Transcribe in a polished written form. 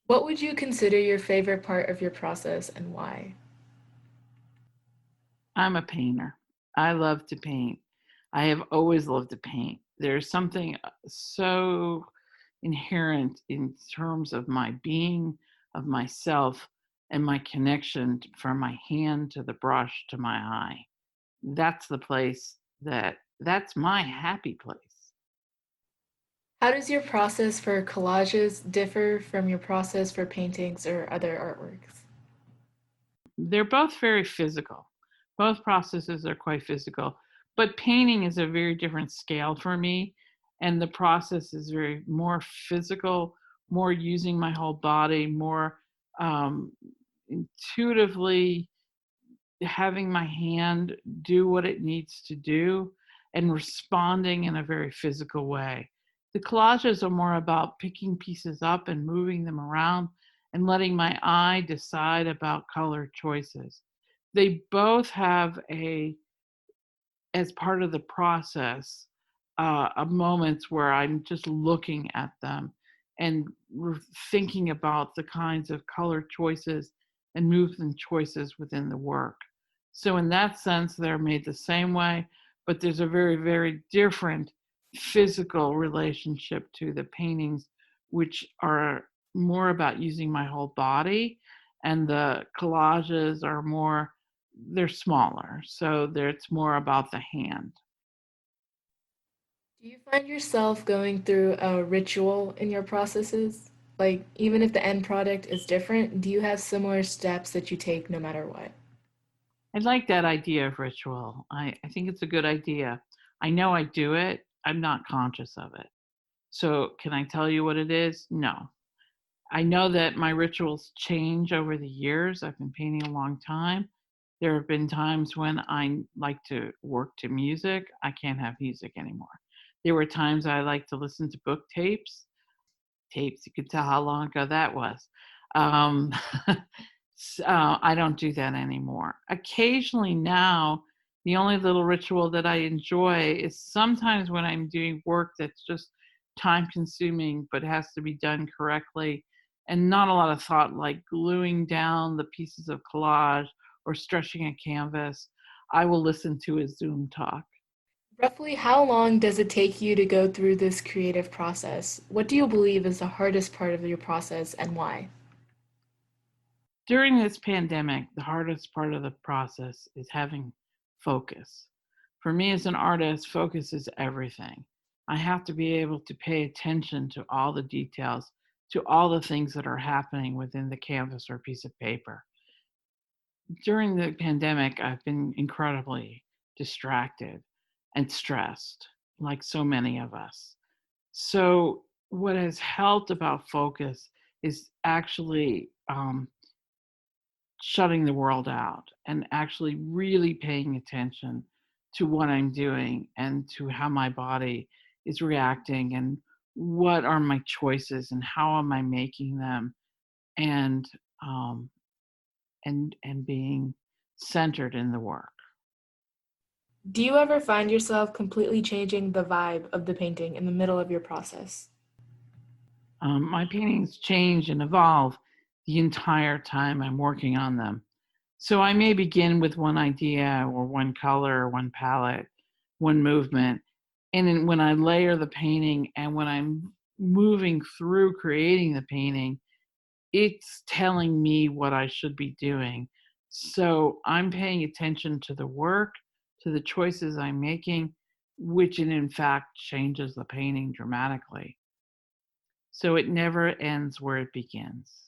What would you consider your favorite part of your process and why? I'm a painter. I love to paint. I have always loved to paint. There's something so inherent in terms of my being, of myself, and my connection from my hand to the brush to my eye. That's the place that's my happy place. How does your process for collages differ from your process for paintings or other artworks? They're both very physical. Both processes are quite physical, but painting is a very different scale for me, and the process is very more physical, more using my whole body, more um, intuitively having my hand do what it needs to do and responding in a very physical way. The collages are more about picking pieces up and moving them around and letting my eye decide about color choices. They both have as part of the process, of moments where I'm just looking at them and thinking about the kinds of color choices and movement choices within the work. So, in that sense, they're made the same way, but there's a very, very different physical relationship to the paintings, which are more about using my whole body, and the collages are more, they're smaller, so it's more about the hand. Do you find yourself going through a ritual in your processes? Like, even if the end product is different, do you have similar steps that you take no matter what? I like that idea of ritual. I think it's a good idea. I know I do it, I'm not conscious of it. So, can I tell you what it is? No. I know that my rituals change over the years. I've been painting a long time. There have been times when I like to work to music. I can't have music anymore. There were times I like to listen to book tapes. You could tell how long ago that was. Um, I don't do that anymore. Occasionally now, the only little ritual that I enjoy is sometimes when I'm doing work that's just time consuming but has to be done correctly and not a lot of thought, like gluing down the pieces of collage or stretching a canvas. I will listen to a Zoom talk. Roughly how long does it take you to go through this creative process? What do you believe is the hardest part of your process and why? During this pandemic, the hardest part of the process is having focus. For me as an artist, focus is everything. I have to be able to pay attention to all the details, to all the things that are happening within the canvas or piece of paper. During the pandemic, I've been incredibly distracted and stressed, like so many of us. So, what has helped about focus is actually shutting the world out and actually really paying attention to what I'm doing and to how my body is reacting and what are my choices and how am I making them and um, and being centered in the work. Do you ever find yourself completely changing the vibe of the painting in the middle of your process? My paintings change and evolve the entire time I'm working on them. So I may begin with one idea or one color or one palette, one movement. And then when I layer the painting and when I'm moving through creating the painting, it's telling me what I should be doing. So I'm paying attention to the work, to the choices I'm making, which in fact changes the painting dramatically. So it never ends where it begins.